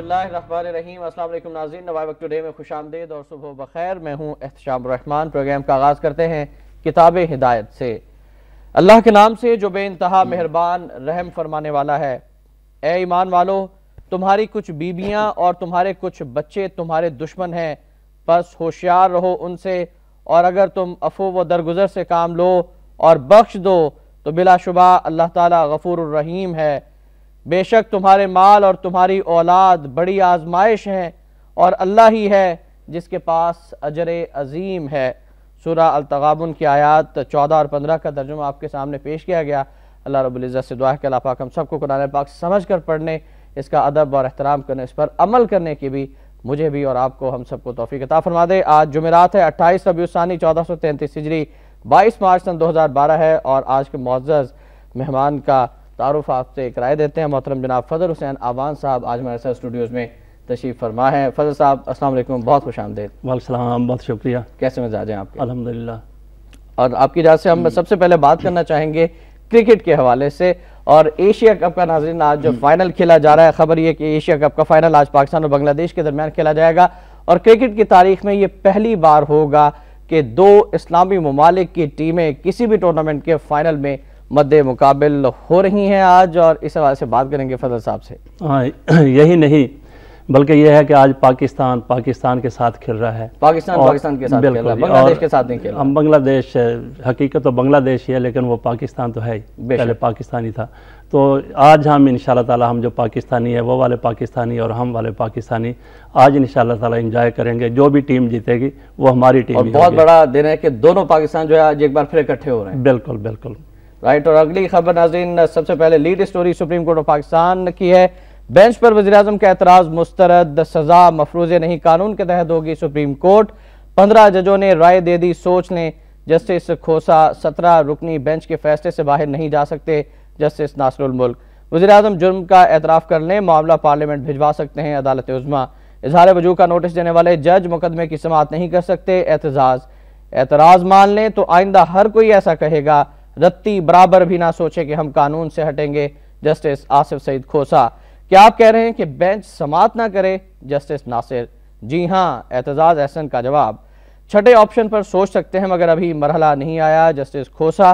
اللہ الرحمن الرحیم۔ السلام علیکم ناظرین، نوائے وقت ٹوڈے میں خوش آمدید اور صبح بخیر۔ میں ہوں احتشام الرحمن۔ پروگرام کا آغاز کرتے ہیں کتاب ہدایت سے۔ اللہ کے نام سے جو بے انتہا مہربان رحم فرمانے والا ہے۔ اے ایمان والو، تمہاری کچھ بیویاں اور تمہارے کچھ بچے تمہارے دشمن ہیں، پس ہوشیار رہو ان سے، اور اگر تم عفو و درگزر سے کام لو اور بخش دو تو بلا شبہ اللہ تعالیٰ غفور الرحیم ہے۔ بے شک تمہارے مال اور تمہاری اولاد بڑی آزمائش ہیں، اور اللہ ہی ہے جس کے پاس اجر عظیم ہے۔ سورہ التغابن کی آیات 14 اور 15 کا ترجمہ آپ کے سامنے پیش کیا گیا۔ اللہ رب العزت سے دعا ہے کہ اللہ پاک ہم سب کو قرآن پاک سمجھ کر پڑھنے، اس کا ادب اور احترام کرنے، اس پر عمل کرنے کی بھی مجھے بھی اور آپ کو ہم سب کو توفیق عطا فرما دے۔ آج جمعرات ہے، 28 ربیع الثانی 1433 ہجری، 22 مارچ سن 2012 ہے، اور آج کے معزز مہمان کا تعارف آپ سے ایک رائے دیتے ہیں۔ محترم جناب فضل حسین آوان صاحب آج ہمارے ساتھ اسٹوڈیوز میں تشریف فرما ہے۔ فضل صاحب السلام علیکم، بہت خوش آمدید۔ وعلیکم السلام، بہت شکریہ۔ کیسے مزاج ہیں آپ کے؟ الحمدللہ۔ اور آپ کی اجازت سے ہم سب سے پہلے بات کرنا چاہیں گے کرکٹ کے حوالے سے، اور ایشیا کپ کا ناظرین آج جو فائنل کھیلا جا رہا ہے، خبر یہ کہ ایشیا کپ کا فائنل آج پاکستان اور بنگلہ دیش کے درمیان کھیلا جائے گا، اور کرکٹ کی تاریخ میں یہ پہلی بار ہوگا کہ دو اسلامی ممالک کی ٹیمیں کسی بھی ٹورنامنٹ کے فائنل میں مد مقابل ہو رہی ہیں آج، اور اس حوالے سے بات کریں گے فضل صاحب سے۔ ہاں، یہی نہیں بلکہ یہ ہے کہ آج پاکستان کے ساتھ کھیل رہا ہے۔ پاکستان کے ساتھ کھیل رہا ہے، بنگلہ دیش کے ساتھ نہیں کھیل رہا۔ ہم بنگلہ دیش، حقیقت تو بنگلہ دیش ہی ہے لیکن وہ پاکستان تو ہے ہی، پہلے پاکستانی تھا۔ تو آج ہم انشاءاللہ تعالی ہم جو پاکستانی ہے وہ والے پاکستانی اور ہم والے پاکستانی آج انشاءاللہ تعالی انجوائے کریں گے۔ جو بھی ٹیم جیتے گی وہ ہماری ٹیم ہوگی، اور بہت بڑا دن ہے کہ دونوں پاکستان جو ہے آج ایک بار پھر اکٹھے ہو رہے ہیں۔ بالکل بالکل رائٹ۔ اور اگلی خبر ناظرین، سب سے پہلے lead story supreme court of Pakistan کی ہے۔ بینچ پر وزیراعظم کا اعتراض مسترد، سزا مفروضے نہیں، قانون کے تحت ہوگی سپریم کورٹ۔ 15 ججوں نے رائے دے دی، سوچ لیں۔ جسٹس کھوسا 17 رکنی بینچ کے فیصلے سے باہر نہیں جا سکتے۔ جسٹس ناصر الملک، وزیراعظم جرم کا اعتراف کر لیں، معاملہ پارلیمنٹ بھجوا سکتے ہیں عدالت عظمیٰ۔ اظہار وجوہ کا نوٹس دینے والے جج مقدمے کی سماعت نہیں کر سکتے۔ اعتراض مان لیں تو آئندہ ہر کوئی ایسا کہے گا، رتی برابر بھی نہ سوچے کہ ہم قانون سے ہٹیں گے۔ جسٹس آصف سعید کھوسا، کیا آپ کہہ رہے ہیں کہ بینچ سماعت نہ کرے؟ جسٹس ناصر، جی ہاں، اعتزاز احسن کا جواب، چھٹے آپشن پر سوچ سکتے ہیں مگر ابھی مرحلہ نہیں آیا۔ جسٹس کھوسا،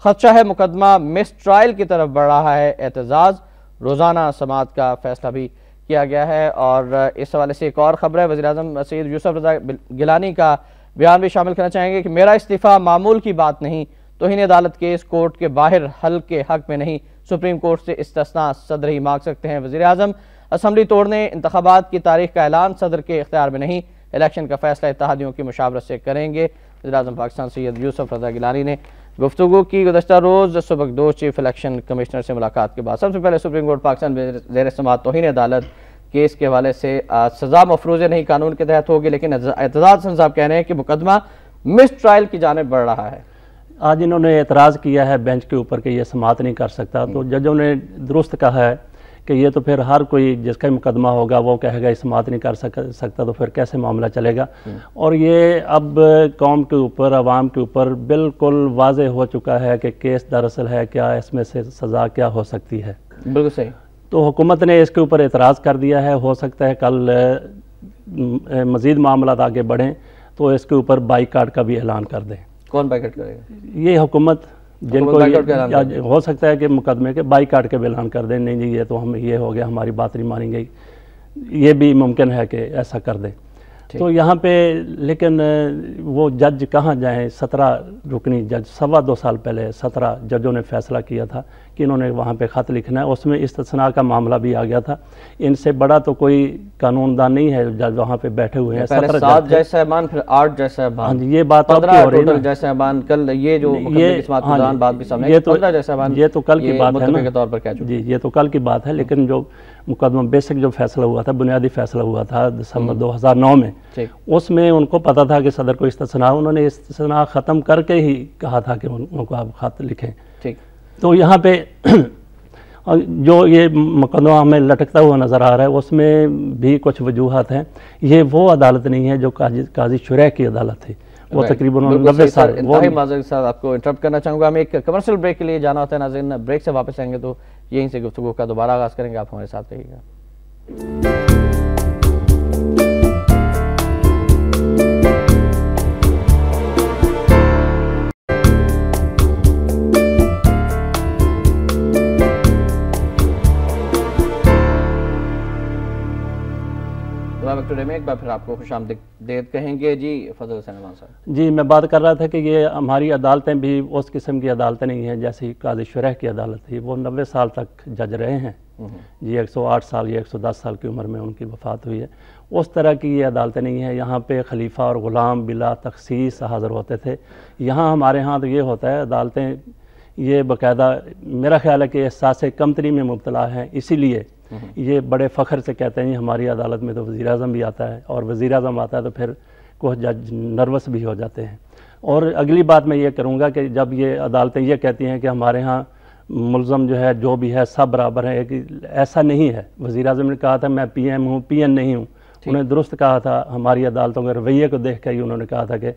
خدشہ ہے مقدمہ مس ٹرائل کی طرف بڑھ رہا ہے۔ اعتزاز، روزانہ سماعت کا فیصلہ بھی کیا گیا ہے۔ اور اس حوالے سے ایک اور خبر ہے، وزیراعظم سید یوسف رضا گیلانی کا بیان بھی شامل کرنا چاہیں گے کہ میرا استعفیٰ معمول کی بات نہیں، توہین عدالت کیس کورٹ کے باہر حل کے حق میں نہیں، سپریم کورٹ سے استثناء صدر ہی مانگ سکتے ہیں۔ وزیراعظم، اسمبلی توڑنے، انتخابات کی تاریخ کا اعلان صدر کے اختیار میں نہیں، الیکشن کا فیصلہ اتحادیوں کی مشاورت سے کریں گے۔ وزیراعظم پاکستان سید یوسف رضا گیلانی نے گفتگو کی گزشتہ روز سبکدوش چیف الیکشن کمشنر سے ملاقات کے بعد۔ سب سے پہلے سپریم کورٹ پاکستان میں زیر سماعت توہین عدالت کیس کے حوالے سے سزا مفروضے نہیں، قانون کے تحت ہوگی، لیکن اعتزاز احسن صاحب کہہ رہے ہیں کہ مقدمہ مس ٹرائل کی جانب بڑھ رہا ہے۔ آج انہوں نے اعتراض کیا ہے بینچ کے اوپر کہ یہ سماعت نہیں کر سکتا، تو ججوں نے درست کہا ہے کہ یہ تو پھر ہر کوئی جس کا مقدمہ ہوگا وہ کہے گا یہ سماعت نہیں کر سکتا، تو پھر کیسے معاملہ چلے گا؟ اور یہ اب قوم کے اوپر، عوام کے اوپر بالکل واضح ہو چکا ہے کہ کیس دراصل ہے کیا، اس میں سے سزا کیا ہو سکتی ہے۔ بالکل صحیح۔ تو حکومت نے اس کے اوپر اعتراض کر دیا ہے، ہو سکتا ہے کل مزید معاملات آگے بڑھیں تو اس کے اوپر بائیکاٹ کا بھی اعلان کر دیں۔ کون بائیکاٹ کرے گا؟ یہ حکومت، جن کو ہو سکتا ہے کہ مقدمے کے بائیکاٹ کے بھی اعلان کر دیں، نہیں جی یہ تو ہم یہ ہو گیا، ہماری بات نہیں مانی گئی، یہ بھی ممکن ہے کہ ایسا کر دیں۔ تو یہاں پہ لیکن وہ جج کہاں جائیں؟ 17 رکنی جج، 2.25 سال پہلے 17 ججوں نے فیصلہ کیا تھا کہ انہوں نے وہاں پہ خط لکھنا ہے، اس میں استثناء کا معاملہ بھی آ گیا تھا۔ ان سے بڑا تو کوئی قانون دان نہیں ہے جج وہاں پہ بیٹھے ہوئے ہیں۔ پہلے 7 جج صاحبان، پھر 8 جج صاحبان۔ ہاں جی، یہ بات 15 ٹوٹل جج صاحبان، کل یہ جو مقدمے کی سماعت کے دوران بات بھی سامنے آئی، 15 جج صاحبان یہ تو کل کی بات ہے متفق کے طور پر کہہ چکے۔ جی یہ تو کل کی بات ہے، لیکن جو مقدمہ بیسک جو فیصلہ ہوا تھا، بنیادی فیصلہ ہوا تھا دسمبر 2009 میں، اس میں ان کو پتا تھا کہ صدر کو استثناء، انہوں نے استثناء ختم کر کے ہی کہا تھا کہ ان کو آپ خط لکھیں۔ تو یہاں پہ جو یہ مقدمہ ہمیں لٹکتا ہوا نظر آ رہا ہے، اس میں بھی کچھ وجوہات ہیں۔ یہ وہ عدالت نہیں ہے جو قاضی شرح کی عدالت تھی، وہ تقریباً 90 سال۔ انتہائی معذرت کے ساتھ آپ کو انٹرپٹ کرنا چاہوں گا، ہمیں ایک کمرشل بریک کے لیے جانا ہوتا ہے ناظرین، بریک سے واپس آئیں گے تو یہیں سے گفتگو کا دوبارہ آغاز کریں گے، آپ ہمارے ساتھ رہیے گا۔ وقت ٹوڈے میں ایک بار پھر آپ کو خوش آمدید کہیں گے. جی فضل حسین امان صاحب. جی میں بات کر رہا تھا کہ یہ ہماری عدالتیں بھی اس قسم کی عدالتیں نہیں ہیں جیسی قاضی شرح کی عدالت تھی. وہ 90 سال تک جج رہے ہیں جی. 108 سال یا 110 سال کی عمر میں ان کی وفات ہوئی ہے. اس طرح کی یہ عدالتیں نہیں ہیں. یہاں پہ خلیفہ اور غلام بلا تخصیص حاضر ہوتے تھے. یہاں ہمارے ہاں تو یہ ہوتا ہے عدالتیں یہ باقاعدہ میرا خیال ہے کہ احساس کمتری میں مبتلا ہیں. اسی لیے یہ بڑے فخر سے کہتے ہیں ہماری عدالت میں تو وزیر اعظم بھی آتا ہے, اور وزیر اعظم آتا ہے تو پھر کچھ جج نروس بھی ہو جاتے ہیں. اور اگلی بات میں یہ کروں گا کہ جب یہ عدالتیں یہ کہتی ہیں کہ ہمارے ہاں ملزم جو ہے جو بھی ہے سب برابر ہیں, کہ ایسا نہیں ہے. وزیر اعظم نے کہا تھا میں پی ایم ہوں, پی این نہیں ہوں. انہوں نے درست کہا تھا. ہماری عدالتوں کے رویے کو دیکھ کے ہی انہوں نے کہا تھا کہ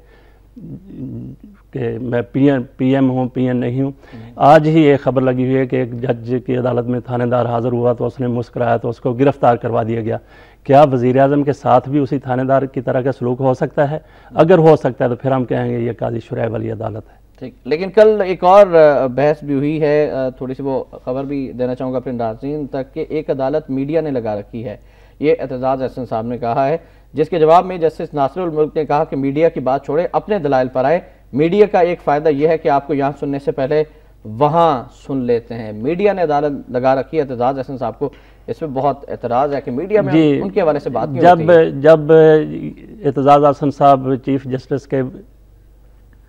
میں پی ایم ہوں, پی این نہیں ہوں. آج ہی ایک خبر لگی ہوئی ہے کہ ایک جج کی عدالت میں تھانے دار حاضر ہوا تو اس نے مسکرایا تو اس کو گرفتار کروا دیا گیا. کیا وزیر اعظم کے ساتھ بھی اسی تھانے دار کی طرح کا سلوک ہو سکتا ہے؟ اگر ہو سکتا ہے تو پھر ہم کہیں گے یہ قاضی شرح والی عدالت ہے. ٹھیک. لیکن کل ایک اور بحث بھی ہوئی ہے, تھوڑی سی وہ خبر بھی دینا چاہوں گا اپنے ناظرین تک, کہ ایک عدالت میڈیا نے لگا رکھی ہے. یہ اعتزاز احسن صاحب نے کہا ہے, جس کے جواب میں جسٹس ناصر الملک نے کہا کہ میڈیا کی بات چھوڑے, اپنے دلائل پر آئے. میڈیا کا ایک فائدہ یہ ہے کہ آپ کو یہاں سننے سے پہلے وہاں سن لیتے ہیں. میڈیا نے عدالت لگا رکھی ہے. اعتزاز احسن صاحب کو اس پہ بہت اعتراض ہے کہ میڈیا میں ان کے حوالے سے بات کیوں ہوتی ہے. جب اعتزاز احسن صاحب چیف جسٹس کے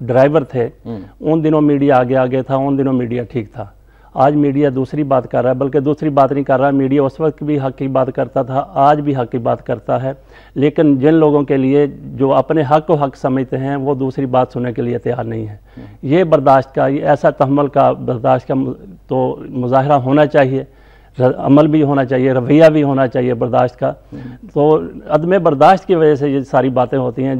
ڈرائیور تھے ان دنوں میڈیا آگے تھا, ان دنوں میڈیا ٹھیک تھا. آج میڈیا دوسری بات کر رہا ہے, بلکہ دوسری بات نہیں کر رہا. میڈیا اس وقت بھی حق کی بات کرتا تھا, آج بھی حق کی بات کرتا ہے. لیکن جن لوگوں کے لیے جو اپنے حق کو حق سمجھتے ہیں وہ دوسری بات سننے کے لیے تیار نہیں ہے. یہ برداشت کا, یہ ایسا تحمل کا برداشت کا تو مظاہرہ ہونا چاہیے, عمل بھی ہونا چاہیے, رویہ بھی ہونا چاہیے برداشت کا. تو عدم برداشت کی وجہ سے یہ ساری باتیں ہوتی ہیں.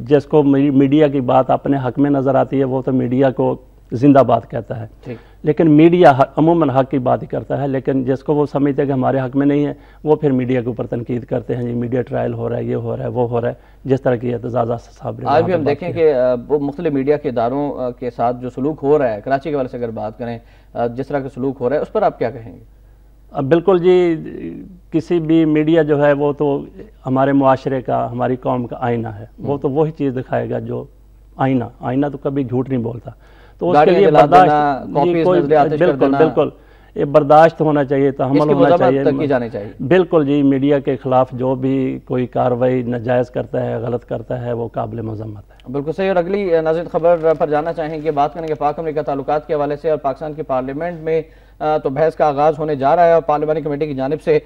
جس کو میڈیا کی بات اپنے حق میں نظر آتی ہے وہ تو میڈیا کو زندہ بات کہتا ہے. لیکن میڈیا عموماً حق کی بات ہی کرتا ہے, لیکن جس کو وہ سمجھتے ہیں کہ ہمارے حق میں نہیں ہے وہ پھر میڈیا کے اوپر تنقید کرتے ہیں. جی میڈیا ٹرائل ہو رہا ہے, یہ ہو رہا ہے, وہ ہو رہا ہے, جس طرح کی اعتزاز صاحب نے. آج بھی ہم دیکھیں کہ وہ مختلف میڈیا کے اداروں کے ساتھ جو سلوک ہو رہا ہے, کراچی کے حوالے سے اگر بات کریں جس طرح کا سلوک ہو رہا ہے, اس پر آپ کیا کہیں گے؟ بالکل جی, کسی بھی میڈیا جو ہے وہ تو ہمارے معاشرے کا, ہماری قوم کا آئینہ ہے. وہ تو وہی چیز دکھائے گا جو آئینہ تو کبھی جھوٹ نہیں بولتا. تو اس کے لیے بالکل یہ برداشت ہونا چاہیے, تحمل ہونا چاہیے. بالکل جی, میڈیا کے خلاف جو بھی کوئی کارروائی ناجائز کرتا ہے, غلط کرتا ہے, وہ قابل مذمت ہے. بالکل صحیح. اور اگلی ناظرین خبر پر جانا چاہیں گے, بات کریں گے پاک امریکہ تعلقات کے حوالے سے. اور پاکستان کی پارلیمنٹ میں تو بحث کا آغاز ہونے جا رہا ہے, اور پارلیمانی کمیٹی کی جانب سے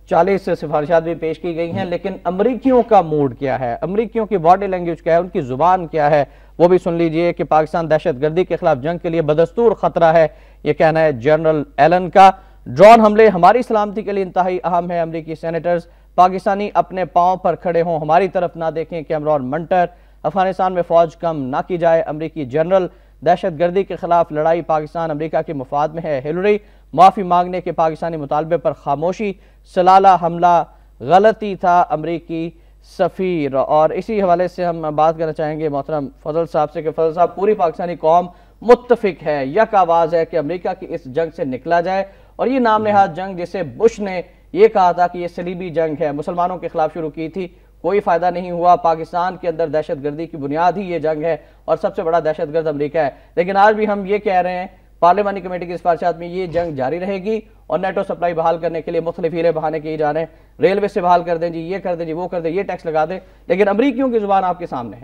40 سفارشات بھی پیش کی گئی ہیں. لیکن امریکیوں کا موڈ کیا ہے, امریکیوں کی باڈی لینگویج کیا ہے, ان کی زبان کیا ہے, وہ بھی سن لیجئے. کہ پاکستان دہشت گردی کے خلاف جنگ کے لیے بدستور خطرہ ہے, یہ کہنا ہے جنرل ایلن کا. ڈرون حملے ہماری سلامتی کے لیے انتہائی اہم ہے. امریکی سینیٹرز پاکستانی اپنے پاؤں پر کھڑے ہوں, ہماری طرف نہ دیکھیں. کیمرون منٹر, افغانستان میں فوج کم نہ کی جائے. امریکی جنرل, دہشت گردی کے خلاف لڑائی پاکستان امریکہ کے مفاد میں ہے. ہیلری, معافی مانگنے کے پاکستانی مطالبے پر خاموشی. سلالہ حملہ غلطی تھا, امریکی سفیر. اور اسی حوالے سے ہم بات کرنا چاہیں گے محترم فضل صاحب سے, کہ فضل صاحب پوری پاکستانی قوم متفق ہے, یک آواز ہے کہ امریکہ کی اس جنگ سے نکلا جائے. اور یہ نام نہاد جنگ جسے بش نے یہ کہا تھا کہ یہ صلیبی جنگ ہے, مسلمانوں کے خلاف شروع کی تھی, کوئی فائدہ نہیں ہوا. پاکستان کے اندر دہشت گردی کی بنیاد ہی یہ جنگ ہے, اور سب سے بڑا دہشت گرد امریکہ ہے. لیکن آج بھی ہم یہ کہہ رہے ہیں پارلیمانی کمیٹی کی سفارشات میں یہ جنگ جاری رہے گی, اور نیٹو سپلائی بحال کرنے کے لیے مختلف ہیلے بہانے کیے جا رہے ہیں. ریلوے سے بحال کر دیں جی, یہ کر دیں جی, وہ کر دیں, یہ ٹیکس لگا دیں. لیکن امریکیوں کی زبان آپ کے سامنے ہے.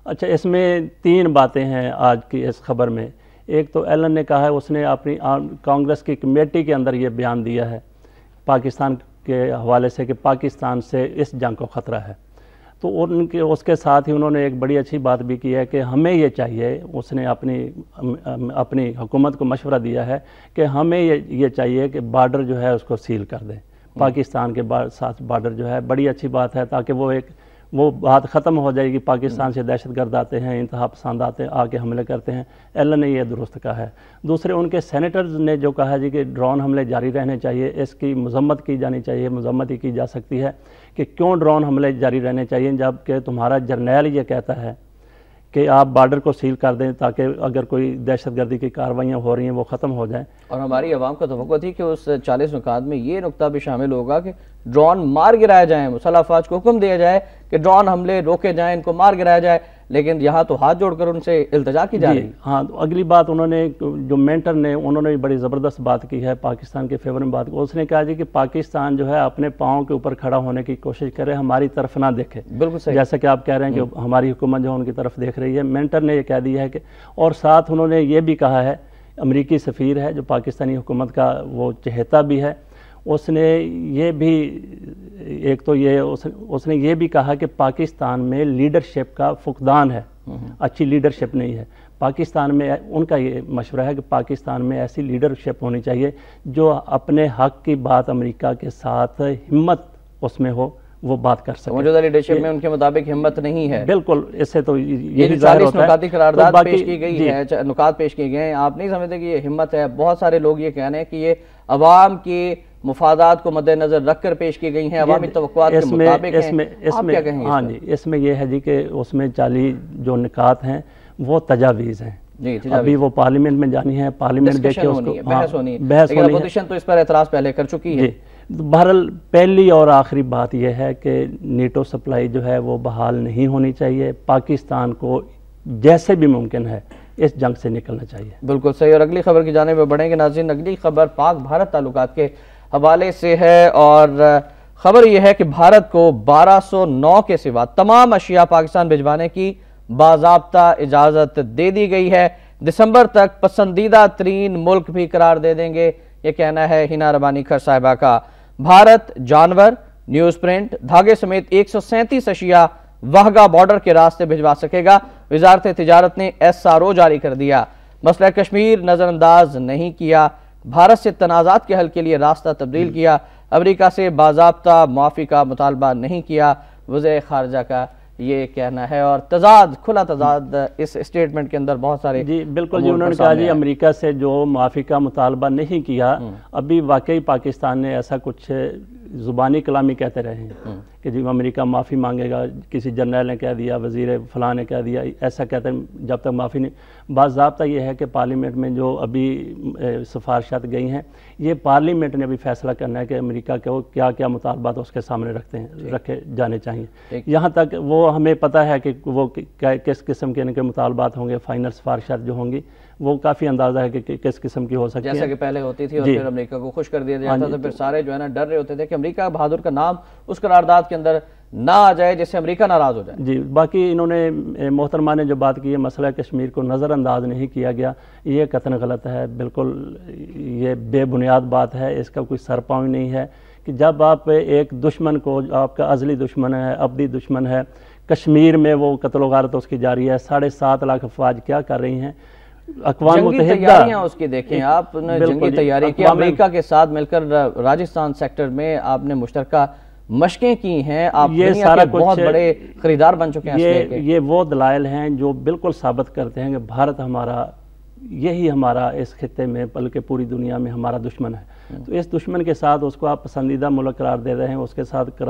اچھا, اس میں 3 باتیں ہیں آج کی اس خبر میں. ایک تو ایلن نے کہا ہے, اس نے اپنی کانگریس کی کمیٹی کے اندر یہ بیان دیا ہے پاکستان کے حوالے سے کہ پاکستان سے اس جنگ کو خطرہ ہے. تو اس کے ساتھ ہی انہوں نے ایک بڑی اچھی بات بھی کی ہے کہ ہمیں یہ چاہیے, اس نے اپنی حکومت کو مشورہ دیا ہے کہ ہمیں یہ چاہیے کہ بارڈر جو ہے اس کو سیل کر دیں, پاکستان کے ساتھ بارڈر جو ہے. بڑی اچھی بات ہے, تاکہ وہ بات ختم ہو جائے گی. پاکستان سے دہشت گرد آتے ہیں, انتہا پسند آتے ہیں, آ کے حملے کرتے ہیں. ایلن نے یہ درست کہا ہے. دوسرے ان کے سینیٹرز نے جو کہا جی کہ ڈرون حملے جاری رہنے چاہیے, اس کی مذمت کی جانی چاہیے. مذمت ہی کی جا سکتی ہے کہ کیوں ڈرون حملے جاری رہنے چاہیے, جبکہ تمہارا جرنیل یہ کہتا ہے کہ آپ بارڈر کو سیل کر دیں تاکہ اگر کوئی دہشت گردی کی کارروائیاں ہو رہی ہیں وہ ختم ہو جائیں. اور ہماری عوام کو توقع تھی کہ اس 40 نکات میں یہ نقطہ بھی شامل ہوگا کہ ڈرون مار گرائے جائیں، مسلح افواج کو حکم دیا جائے کہ ڈرون حملے روکے جائیں، ان کو مار گرایا جائے، لیکن یہاں تو ہاتھ جوڑ کر ان سے التجا کی جا رہی. ہاں، اگلی بات انہوں نے جو مینٹر نے انہوں نے بڑی زبردست بات کی ہے پاکستان کے فیور میں بات کی. اس نے کہا جی کہ پاکستان جو ہے اپنے پاؤں کے اوپر کھڑا ہونے کی کوشش کرے، ہماری طرف نہ دیکھے. بالکل صحیح. جیسا کہ آپ کہہ رہے ہیں کہ ہماری حکومت جو ان کی طرف دیکھ رہی ہے. مینٹر نے یہ کہہ دیا ہے کہ، اور ساتھ انہوں نے یہ بھی کہا ہے، امریکی سفیر ہے جو پاکستانی حکومت کا وہ چہیتا بھی ہے، اس نے یہ بھی ایک تو یہ اس نے یہ بھی کہا کہ پاکستان میں لیڈرشپ کا فقدان ہے، اچھی لیڈرشپ نہیں ہے پاکستان میں. ان کا یہ مشورہ ہے کہ پاکستان میں ایسی لیڈرشپ ہونی چاہیے جو اپنے حق کی بات امریکہ کے ساتھ ہمت اس میں ہو، وہ بات کر سکے. موجودہ لیڈرشپ میں ان کے مطابق ہمت نہیں ہے. بالکل، اس سے تو یہ جو 40 نکاتی قرارداد پیش کی گئی ہے، نکات پیش کیے گئے ہیں، آپ نہیں سمجھتے کہ یہ ہمت ہے؟ بہت سارے لوگ یہ کہنے ہیں کہ یہ عوام کی مفادات کو مد نظر رکھ کر پیش کی گئی ہیں، عوامی توقعات کے مطابق ہیں. آپ کیا کہیں گے؟ ہاں جی، اس میں یہ ہے جی کہ اس میں 40 جو نکات ہیں وہ تجاویز ہیں. ابھی وہ پارلیمنٹ میں جانی ہے، پارلیمنٹ دیکھے اس کو بحث ہونی ہے، لیکن اپوزیشن تو اس پر اعتراض پہلے کر چکی ہے. بہرحال پہلی اور آخری بات یہ ہے کہ نیٹو سپلائی جو ہے وہ بحال نہیں ہونی چاہیے. پاکستان کو جیسے بھی ممکن ہے اس جنگ سے نکلنا چاہیے. بالکل صحیح. اور اگلی خبر کی جانب بڑھیں گے ناظرین. اگلی خبر پاک بھارت تعلقات کے حوالے سے ہے، اور خبر یہ ہے کہ بھارت کو 1209 کے سوا تمام اشیاء پاکستان بھجوانے کی باضابطہ اجازت دے دی گئی ہے. دسمبر تک پسندیدہ ترین ملک بھی قرار دے دیں گے، یہ کہنا ہے ہینا ربانی کھر صاحبہ کا. بھارت جانور، نیوز پرنٹ، دھاگے سمیت 137 اشیاء واہگہ بارڈر کے راستے بھجوا سکے گا. وزارت تجارت نے SRO جاری کر دیا. مسئلہ کشمیر نظر انداز نہیں کیا. بھارت سے تنازعات کے حل کے لیے راستہ تبدیل کیا. امریکہ سے باضابطہ معافی کا مطالبہ نہیں کیا، وزیر خارجہ کا یہ کہنا ہے. اور تضاد، کھلا تضاد اس اسٹیٹمنٹ کے اندر بہت سارے. جی بالکل جی، انہوں نے کہا جی امریکہ سے جو معافی کا مطالبہ نہیں کیا، ابھی واقعی پاکستان نے ایسا کچھ زبانی کلامی کہتے رہے ہیں کہ جی امریکہ معافی مانگے گا، کسی جنرل نے کہہ دیا، وزیر فلاں نے کہہ دیا، ایسا کہتے ہیں جب تک معافی نہیں. باضابطہ یہ ہے کہ پارلیمنٹ میں جو ابھی سفارشات گئی ہیں، یہ پارلیمنٹ نے بھی فیصلہ کرنا ہے کہ امریکہ کے کیا کیا مطالبات اس کے سامنے رکھے جانے چاہیے. یہاں تک وہ ہمیں پتہ ہے کہ وہ کس قسم کے ان کے مطالبات ہوں گے. فائنل سفارشات جو ہوں گی وہ کافی اندازہ ہے کہ کس قسم کی ہو سکتی ہے، جیسا کہ پہلے ہوتی تھی، اور پھر امریکہ کو خوش کر دیا جاتا تھا. پھر سارے جو ہے نا ڈر رہے ہوتے تھے کہ امریکہ بہادر کا نام اس قرارداد کے اندر نہ آ جائے جس سے امریکہ ناراض ہو جائے. جی باقی انہوں نے محترمہ نے جو بات کی ہے، مسئلہ کشمیر کو نظر انداز نہیں کیا گیا، یہ قطعاً غلط ہے. بالکل یہ بے بنیاد بات ہے، اس کا کوئی سر پاؤں نہیں ہے. کہ جب آپ ایک دشمن کو، آپ کا ازلی دشمن ہے، ابدی دشمن ہے، کشمیر میں وہ قتل و غارت اس کی جاری ہے، 7.5 لاکھ افواج کیا کر رہی ہیں. اقوام متحدہ جنگی تیاریاں اس کی دیکھیں آپ نے، جنگی تیاری کی امریکہ کے ساتھ مل کر راجستھان سیکٹر میں آپ نے مشترکہ مشقیں کی ہیں. آپ دنیا کے بہت بڑے خریدار بن چکے ہیں. یہ وہ دلائل ہیں جو بالکل ثابت کرتے ہیں کہ بھارت ہمارا، یہی ہمارا اس خطے میں بلکہ پوری دنیا میں ہمارا دشمن ہے. تو اس دشمن کے ساتھ اس کو آپ پسندیدہ ملک قرار دے رہے ہیں، اس کے ساتھ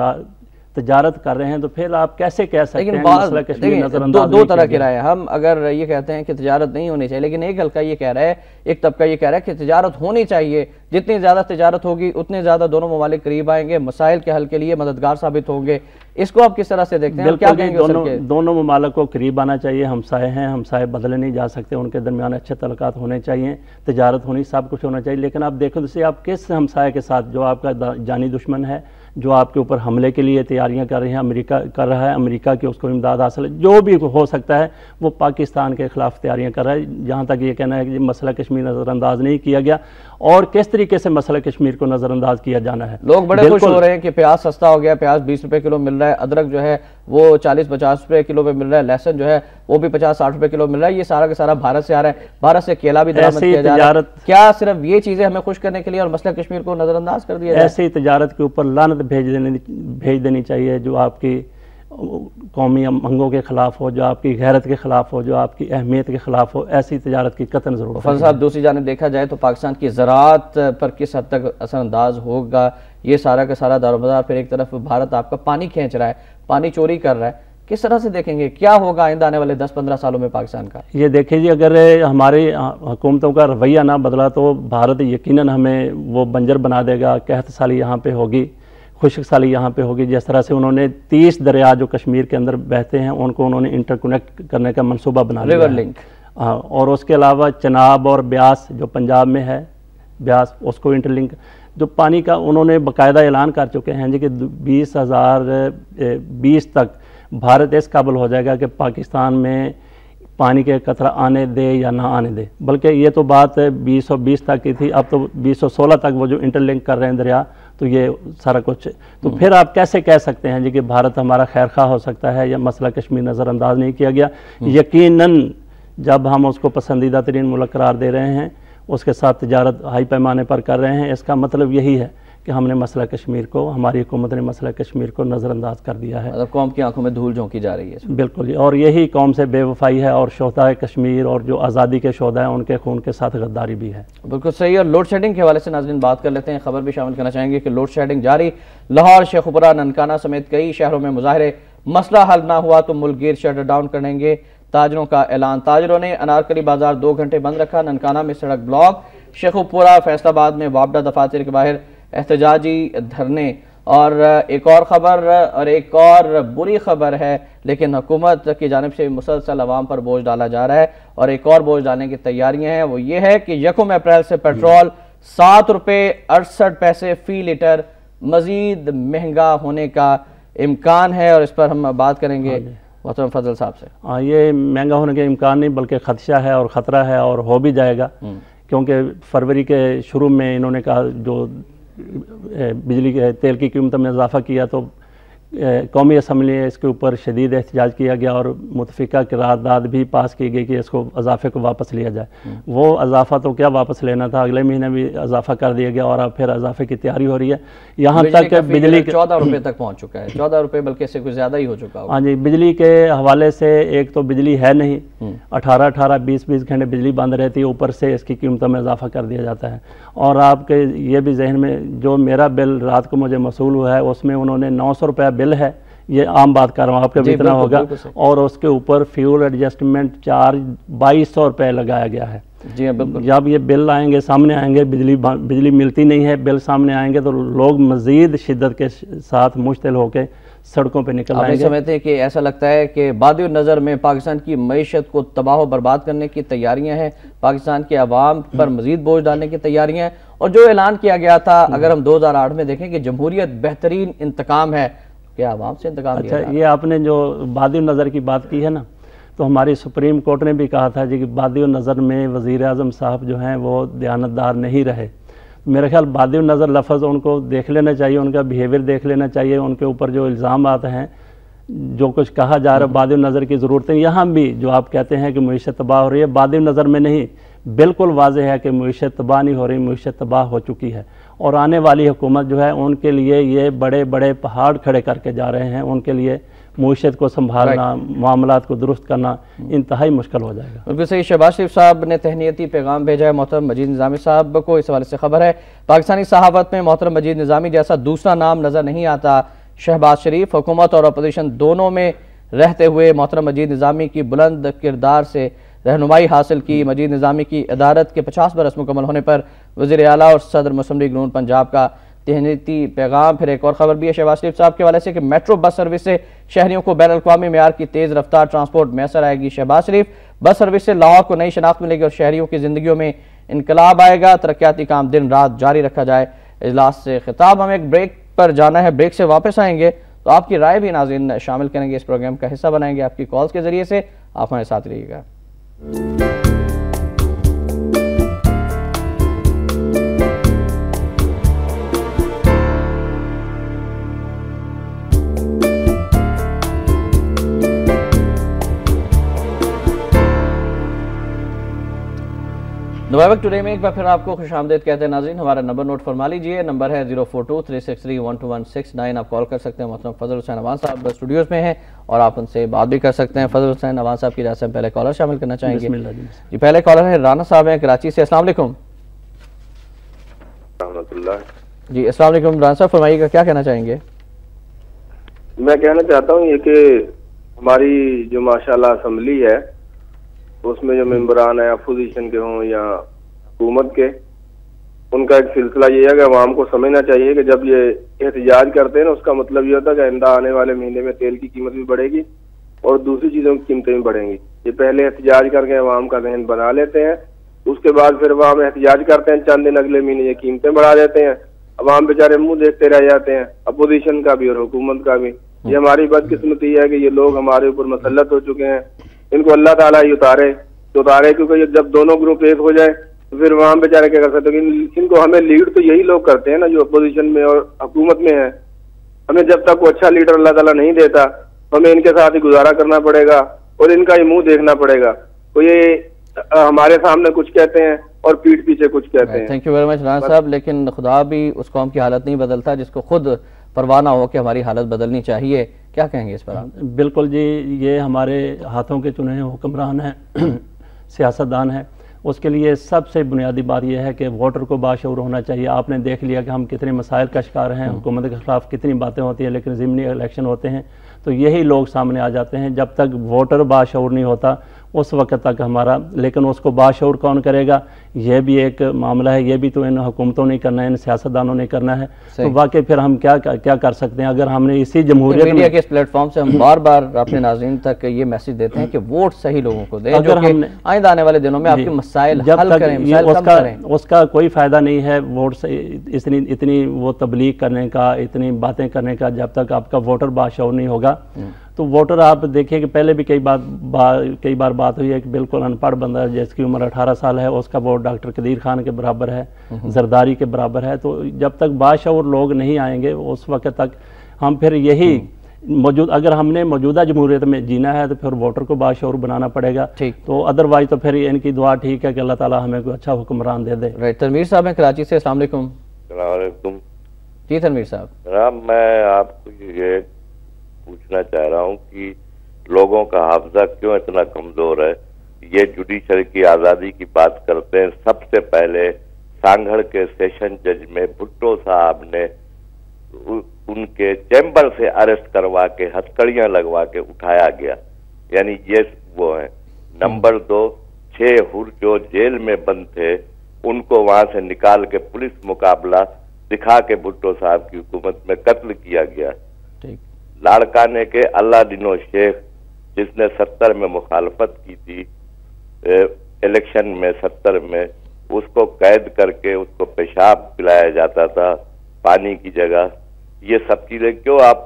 تجارت کر رہے ہیں، تو پھر آپ کیسے کہہ سکتے ہیں مسئلہ کشمیر نظر انداز؟ دو طرح کی رائے. ہم اگر یہ کہتے ہیں کہ تجارت نہیں ہونی چاہیے، لیکن ایک حلقہ یہ کہہ رہا ہے، ایک طبقہ یہ کہہ رہا ہے کہ تجارت ہونی چاہیے. جتنی زیادہ تجارت ہوگی اتنے زیادہ دونوں ممالک قریب آئیں گے، مسائل کے حل کے لیے مددگار ثابت ہوں گے. اس کو آپ کس طرح سے دیکھتے ہیں؟ کیا کہیں گے؟ دونوں ممالک کو قریب آنا چاہیے. ہمسائے ہیں، ہمسائے بدلے نہیں جا سکتے، ان کے درمیان اچھے تعلقات ہونے چاہیے، تجارت ہونی، سب کچھ ہونا چاہیے. لیکن آپ دیکھو جیسے آپ کس ہمسائے کے ساتھ جو آپ کا جانی دشمن ہے، جو آپ کے اوپر حملے کے لیے تیاریاں کر رہے ہیں، امریکہ کر رہا ہے، امریکہ کی اس کو امداد حاصل ہے، جو بھی ہو سکتا ہے وہ پاکستان کے خلاف تیاریاں کر رہا ہے. جہاں تک یہ کہنا ہے کہ مسئلہ کشمیر نظر انداز نہیں کیا گیا، اور کس طریقے سے مسئلہ کشمیر کو نظر انداز کیا جانا ہے. لوگ بڑے خوش ہو رہے ہیں کہ پیاز سستا ہو گیا، پیاز 20 روپے کلو مل رہا ہے، ادرک جو ہے وہ 40-50 روپے کلو پہ مل رہا ہے، لہسن جو ہے وہ بھی 50-60 روپے کلو مل رہا ہے. یہ سارا کا سارا بھارت سے آ رہا ہے. بھارت سے کیلا بھی درآمد کیا جا رہا ہے. کیا صرف یہ چیزیں ہمیں خوش کرنے کے لیے اور مسئلہ کشمیر کو نظر انداز کر دیا جائے؟ ایسی تجارت کے اوپر لعنت بھیج دینی چاہیے جو آپ کی قومی امنگوں کے خلاف ہو، جو آپ کی غیرت کے خلاف ہو، جو آپ کی اہمیت کے خلاف ہو. ایسی تجارت کی قطعاً ضرورت ہے. فضل صاحب، دوسری جانب دیکھا جائے تو پاکستان کی زراعت پر کس حد تک اثر انداز ہوگا؟ یہ سارا کا سارا دارومدار پھر ایک طرف بھارت آپ کا پانی کھینچ رہا ہے، پانی چوری کر رہا ہے. کس طرح سے دیکھیں گے کیا ہوگا آئندہ آنے والے 10-15 سالوں میں پاکستان کا؟ یہ دیکھیں جی، اگر ہماری حکومتوں کا رویہ نہ بدلا تو بھارت یقیناً ہمیں وہ بنجر بنا دے گا، قحط سالی یہاں پہ ہوگی، خشک سالی یہاں پہ ہوگی. جس طرح سے انہوں نے 30 دریا جو کشمیر کے اندر بہتے ہیں ان کو انہوں نے انٹر کنیکٹ کرنے کا منصوبہ بنا لیا ریور لنک. اور اس کے علاوہ چناب اور بیاس جو پنجاب میں ہے، بیاس اس کو انٹر لنک جو پانی کا انہوں نے باقاعدہ اعلان کر چکے ہیں جی کہ 2020 تک بھارت اس قابل ہو جائے گا کہ پاکستان میں پانی کے قطرہ آنے دے یا نہ آنے دے. بلکہ یہ تو بات 2020 تک کی تھی، اب تو 2016 تک وہ جو انٹر لنک کر رہے ہیں دریا، تو یہ سارا کچھ تو پھر آپ کیسے کہہ سکتے ہیں جی کہ بھارت ہمارا خیر خواہ ہو سکتا ہے یا مسئلہ کشمیر نظر انداز نہیں کیا گیا؟ یقیناً جب ہم اس کو پسندیدہ ترین ملک قرار دے رہے ہیں، اس کے ساتھ تجارت ہائی پیمانے پر کر رہے ہیں، اس کا مطلب یہی ہے کہ ہم نے مسئلہ کشمیر کو، ہماری حکومت نے مسئلہ کشمیر کو نظر انداز کر دیا ہے. مطلب قوم کی آنکھوں میں دھول جھونکی جا رہی ہے. بالکل، اور یہی قوم سے بے وفائی ہے، اور شہدائے کشمیر اور جو آزادی کے شہداء ہیں ان کے خون کے ساتھ غداری بھی ہے. بالکل صحیح. اور لوڈ شیڈنگ کے حوالے سے ناظرین بات کر لیتے ہیں. خبر بھی شامل کرنا چاہیں گے کہ لوڈ شیڈنگ جاری، لاہور، شیخوپورہ، ننکانہ سمیت کئی شہروں میں مظاہرے، مسئلہ حل نہ ہوا تو ملک گیر شٹر ڈاؤن کریں گے، تاجروں کا اعلان. تاجروں نے انارکلی بازار 2 گھنٹے بند رکھا، ننکانہ میں سڑک بلاک، شیخوپورہ، فیصل آباد میں وابڈہ دفاتر کے باہر احتجاجی دھرنے. اور ایک اور خبر اور ایک اور بری خبر ہے، لیکن حکومت کی جانب سے مسلسل عوام پر بوجھ ڈالا جا رہا ہے، اور ایک اور بوجھ ڈالنے کی تیاریاں ہیں. وہ یہ ہے کہ 1 اپریل سے پیٹرول 7 روپے 68 پیسے فی لیٹر مزید مہنگا ہونے کا امکان ہے، اور اس پر ہم بات کریں گے محترم فضل صاحب سے. یہ مہنگا ہونے کے امکان نہیں بلکہ خدشہ ہے اور خطرہ ہے، اور ہو بھی جائے گا، کیونکہ فروری کے شروع میں انہوں نے کہا جو بجلی کے تیل کی قیمتوں میں اضافہ کیا تو قومی اسمبلی میں اس کے اوپر شدید احتجاج کیا گیا، اور متفقہ قرارداد بھی پاس کی گئی کہ اس کو اضافے کو واپس لیا جائے. وہ اضافہ تو کیا واپس لینا تھا، اگلے مہینے بھی اضافہ کر دیا گیا، اور اب پھر اضافے کی تیاری ہو رہی ہے. یہاں تک بجلی 14 روپے تک پہنچ چکا ہے، 14 روپے بلکہ اس سے کچھ زیادہ ہی ہو چکا ہے. ہاں جی، بجلی کے حوالے سے ایک تو بجلی ہے نہیں، 18 20 گھنٹے بجلی بند رہتی ہے، اوپر سے اس کی قیمتوں میں اضافہ کر دیا جاتا ہے. اور آپ کے یہ بھی ذہن میں، جو میرا بل رات کو مجھے موصول ہوا ہے اس میں انہوں نے 900 روپیہ بل ہے، یہ عام بات کر رہا ہوں، آپ کا بھی اتنا ہوگا، اور اس کے اوپر فیول ایڈجسٹمنٹ چارج 2200 روپے لگایا گیا ہے. جی بالکل. جب یہ بل آئیں گے، سامنے آئیں گے، بجلی ملتی نہیں ہے، بل سامنے آئیں گے تو لوگ مزید شدت کے ساتھ مشتعل ہو کے سڑکوں پہ نکل آئیں گے. آپ سمجھتے ہیں کہ ایسا لگتا ہے کہ بادی النظر میں پاکستان کی معیشت کو تباہ و برباد کرنے کی تیاریاں ہیں، پاکستان کے عوام پر مزید بوجھ ڈالنے کی تیاریاں ہیں، اور جو اعلان کیا گیا تھا اگر ہم 2008 میں دیکھیں کہ جمہوریت بہترین انتقام ہے، کیا عوام سے انتقام لیا؟ اچھا، یہ آپ نے جو بادی النظر کی بات کی ہے نا، تو ہماری سپریم کورٹ نے بھی کہا تھا جی کہ بادی النظر میں وزیر اعظم صاحب جو ہیں وہ دیانتدار نہیں رہے. میرے خیال بادی النظر لفظ ان کو دیکھ لینا چاہیے، ان کا بیہیویئر دیکھ لینا چاہیے، ان کے اوپر جو الزامات ہیں، جو کچھ کہا جا رہا ہے، بادی النظر کی ضرورت ہے. یہاں بھی جو آپ کہتے ہیں کہ معیشت تباہ ہو رہی ہے، بادی النظر میں نہیں، بالکل واضح ہے کہ معیشت تباہ نہیں ہو رہی، معیشت تباہ ہو چکی ہے. اور آنے والی حکومت جو ہے ان کے لیے یہ بڑے بڑے پہاڑ کھڑے کر کے جا رہے ہیں، ان کے لیے معیشت کو سنبھالنا، معاملات کو درست کرنا انتہائی مشکل ہو جائے گا. بالکل صحیح. شہباز شریف صاحب نے تہنیتی پیغام بھیجا ہے محترم مجید نظامی صاحب کو. اس حوالے سے خبر ہے پاکستانی صحافت میں محترم مجید نظامی جیسا دوسرا نام نظر نہیں آتا. شہباز شریف حکومت اور اپوزیشن دونوں میں رہتے ہوئے محترم مجید نظامی کی بلند کردار سے رہنمائی حاصل کی. مجید نظامی کی عدالت کے 50 برس مکمل ہونے پر وزیر اعلیٰ اور صدر مسلم لیگ نون پنجاب کا تہنیتی پیغام. پھر ایک اور خبر بھی ہے شہباز شریف صاحب کے حوالے سے کہ میٹرو بس سروس سے شہریوں کو بین الاقوامی معیار کی تیز رفتار ٹرانسپورٹ میسر آئے گی. شہباز شریف بس سروس سے لاہور کو نئی شناخت ملے گی اور شہریوں کی زندگیوں میں انقلاب آئے گا. ترقیاتی کام دن رات جاری رکھا جائے. اجلاس سے خطاب. ہمیں ایک بریک پر جانا ہے، بریک سے واپس آئیں گے تو آپ کی رائے بھی ناظرین شامل کریں گے، اس پروگرام کا حصہ بنائیں گے آپ کی کالز کے ذریعے سے. آپ ہمارے ساتھ رہیے گا. نوائبک ٹوڈے میں ایک بار پھر آپ کو خوش آمدید کہتے ہیں ناظرین. ہمارا نمبر نوٹ فرما لیجئے، نمبر ہے 042-363-12169. آپ کال کر سکتے ہیں. محترم فضل حسین عوان صاحب اسٹوڈیوز میں ہیں اور آپ ان سے بات بھی کر سکتے ہیں. فضل حسین عوان صاحب کی جانب سے پہلے کالر شامل کرنا چاہیں گے. جی پہلے کالر ہیں رانا صاحب ہیں کراچی سے. السلام علیکم. جی السلام علیکم رانا صاحب، فرمائیے گا کیا کہنا چاہیں گے؟ میں کہنا چاہتا ہوں یہ کہ ہماری جو ماشاءاللہ اسمبلی ہے اس میں جو ممبران ہیں اپوزیشن کے ہوں یا حکومت کے، ان کا ایک سلسلہ یہ ہے کہ عوام کو سمجھنا چاہیے کہ جب یہ احتجاج کرتے ہیں نا، اس کا مطلب یہ ہوتا ہے کہ آئندہ آنے والے مہینے میں تیل کی قیمت بھی بڑھے گی اور دوسری چیزوں کی قیمتیں بھی بڑھیں گی۔ یہ پہلے احتجاج کر کے عوام کا ذہن بنا لیتے ہیں، اس کے بعد پھر عوام احتجاج کرتے ہیں، چند دن اگلے مہینے یہ قیمتیں بڑھا دیتے ہیں، عوام بیچارے منہ دیکھتے رہ جاتے ہیں، اپوزیشن کا بھی اور حکومت کا بھی۔ یہ ہماری بدقسمتی ہے کہ یہ لوگ ہمارے اوپر مسلط ہو چکے ہیں، ان کو اللہ تعالیٰ ہی اتارے، کیونکہ جب دونوں گروپ ایک ہو جائے تو پھر وہاں بیچارے کیا کر سکتے ہیں؟ ان کو ہمیں لیڈ تو یہی لوگ کرتے ہیں نا جو اپوزیشن میں اور حکومت میں ہیں۔ ہمیں جب تک وہ اچھا لیڈر اللہ تعالیٰ نہیں دیتا ہمیں ان کے ساتھ ہی گزارا کرنا پڑے گا اور ان کا ہی منہ دیکھنا پڑے گا۔ تو یہ ہمارے سامنے کچھ کہتے ہیں اور پیٹھ پیچھے کچھ کہتے ہیں۔ Thank you very much Rana صاحب، لیکن خدا بھی اس قوم کی حالت نہیں بدلتا جس کو خود پروانہ ہو کہ ہماری حالت بدلنی چاہیے۔ کیا کہیں گے اس پر آپ؟ بالکل جی، یہ ہمارے ہاتھوں کے چنے ہوئے حکمران ہیں، سیاستدان ہیں، اس کے لیے سب سے بنیادی بات یہ ہے کہ ووٹر کو باشعور ہونا چاہیے۔ آپ نے دیکھ لیا کہ ہم کتنے مسائل کا شکار ہیں، حکومت کے خلاف کتنی باتیں ہوتی ہیں، لیکن ضمنی الیکشن ہوتے ہیں تو یہی لوگ سامنے آ جاتے ہیں۔ جب تک ووٹر باشعور نہیں ہوتا اس وقت تک ہمارا، لیکن اس کو باشعور کون کرے گا؟ یہ بھی ایک معاملہ ہے، یہ بھی تو ان حکومتوں نے کرنا ہے، ان سیاستدانوں نے کرنا ہے۔ تو واقعی پھر ہم کیا کر سکتے ہیں اگر ہم نے اسی جمہوریت میڈیا کے اس پلیٹ فارم سے ہم بار بار اپنے ناظرین تک یہ میسج دیتے ہیں کہ ووٹ صحیح لوگوں کو دیں جو کہ آئندہ آنے والے دنوں میں آپ کے مسائل حل کریں، مسائل کم کریں۔ اس کا کوئی فائدہ نہیں ہے ووٹ سے اتنی وہ تبلیغ کرنے کا، اتنی باتیں کرنے کا، جب تک آپ کا ووٹر باشعور نہیں ہوگا۔ تو ووٹر آپ دیکھیے کہ پہلے بھی کئی بار بات ہوئی ہے کہ بالکل ان پڑھ بندہ جس کی عمر 18 سال ہے اس کا ووٹ ڈاکٹر قدیر خان کے برابر ہے، زرداری کے برابر ہے۔ تو جب تک باشعور لوگ نہیں آئیں گے اس وقت تک ہم پھر یہی اگر ہم نے موجودہ جمہوریت میں جینا ہے تو پھر ووٹر کو باشعور بنانا پڑے گا۔ تو ادروائز تو پھر ان کی دعا ٹھیک ہے کہ اللہ تعالیٰ ہمیں کوئی اچھا حکمران دے دے۔ تنویر صاحب ہیں کراچی سے، السلام علیکم۔ السلام علیکم جی تنویر صاحب۔ جناب، میں آپ کو یہ پوچھنا چاہ رہا ہوں کہ لوگوں کا حافظہ کیوں اتنا کمزور ہے؟ یہ جوڈیشری کی آزادی کی بات کرتے ہیں، سب سے پہلے سانگھڑ کے سیشن جج میں بھٹو صاحب نے ان کے چیمبر سے اریسٹ کروا کے ہتھکڑیاں لگوا کے اٹھایا گیا، یعنی یہ وہ ہیں۔ نمبر 2، 6 ہر جو جیل میں بند تھے ان کو وہاں سے نکال کے پولیس مقابلہ دکھا کے بھٹو صاحب کی حکومت میں قتل کیا گیا۔ لاڑکانے کے اللہ دنو شیخ جس نے 70 میں مخالفت کی تھی الیکشن میں 70 میں، اس کو قید کر کے اس کو پیشاب پلایا جاتا تھا پانی کی جگہ۔ یہ سب چیزیں کیوں آپ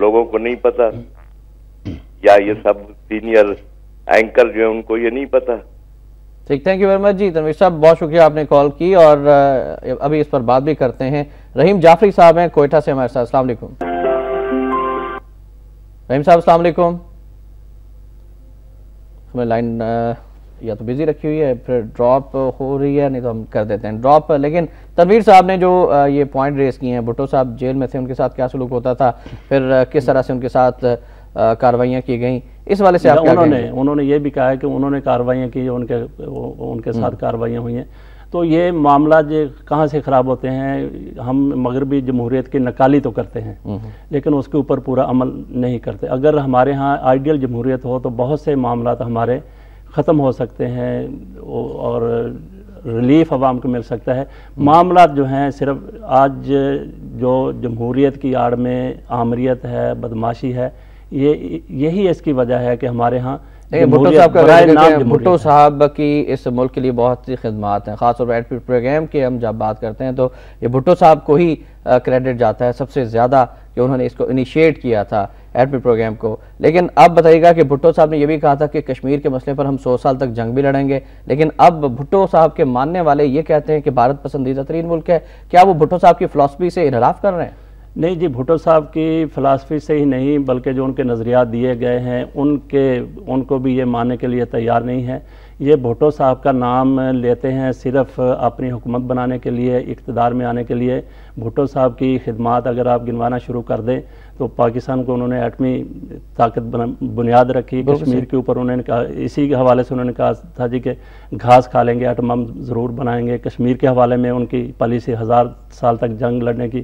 لوگوں کو نہیں پتا؟ یا یہ سب سینئر اینکر جو ہیں ان کو یہ نہیں پتا؟ ٹھیک، تھینک یو ویری مچ جی تنویر صاحب، بہت شکریہ آپ نے کال کی اور ابھی اس پر بات بھی کرتے ہیں۔ رحیم جعفری صاحب ہیں کوئٹہ سے ہمارے ساتھ، السلام علیکم۔ رحیم صاحب السلام علیکم۔ ہمیں لائن یا تو بزی رکھی ہوئی ہے پھر ڈراپ ہو رہی ہے، نہیں تو ہم کر دیتے ہیں ڈراپ۔ لیکن تنویر صاحب نے جو یہ پوائنٹ ریز کیے ہیں، بھٹو صاحب جیل میں تھے، ان کے ساتھ کیا سلوک ہوتا تھا، پھر کس طرح سے ان کے ساتھ کاروائیاں کی گئیں، اس والے سے آپ کیا کہیں گے؟ انہوں نے یہ بھی کہا ہے کہ انہوں نے کاروائیاں کی، ان کے ساتھ کاروائیاں ہوئی ہیں۔ تو یہ معاملہ کہاں سے خراب ہوتے ہیں؟ ہم مغربی جمہوریت کی نکالی تو کرتے ہیں لیکن اس کے اوپر پورا عمل نہیں کرتے۔ اگر ہمارے ہاں آئیڈیل جمہوریت ہو تو بہت سے معاملات ہمارے ختم ہو سکتے ہیں اور ریلیف عوام کو مل سکتا ہے۔ معاملات جو ہیں صرف آج جو جمہوریت کی آڑ میں آمریت ہے، بدماشی ہے، یہی اس کی وجہ ہے کہ ہمارے ہاں بھٹو صاحب کی اس ملک کے لیے بہت سی خدمات ہیں، خاص طور پر ایڈ پی پروگرام کی ہم جب بات کرتے ہیں تو یہ بھٹو صاحب کو ہی کریڈٹ جاتا ہے سب سے زیادہ کہ انہوں نے اس کو انیشیٹ کیا تھا ایڈ پی پروگرام کو۔ لیکن اب بتائیے گا کہ بھٹو صاحب نے یہ بھی کہا تھا کہ کشمیر کے مسئلے پر ہم 100 سال تک جنگ بھی لڑیں گے، لیکن اب بھٹو صاحب کے ماننے والے یہ کہتے ہیں کہ بھارت پسندیدہ ترین ملک ہے۔ کیا وہ بھٹو صاحب کی فلسفی سے انحراف کر رہے ہیں؟ نہیں جی، بھٹو صاحب کی فلسفی سے ہی نہیں بلکہ جو ان کے نظریات دیے گئے ہیں ان کو بھی یہ ماننے کے لیے تیار نہیں ہے۔ یہ بھٹو صاحب کا نام لیتے ہیں صرف اپنی حکومت بنانے کے لیے، اقتدار میں آنے کے لیے۔ بھٹو صاحب کی خدمات اگر آپ گنوانا شروع کر دیں تو پاکستان کو انہوں نے ایٹمی طاقت بنیاد رکھی، کشمیر کے اوپر انہوں نے کہا، اسی کے حوالے سے انہوں نے کہا تھا جی کہ گھاس کھا لیں گے، ایٹم بم ضرور بنائیں گے۔ کشمیر کے حوالے میں ان کی پالیسی 1000 سال تک جنگ لڑنے کی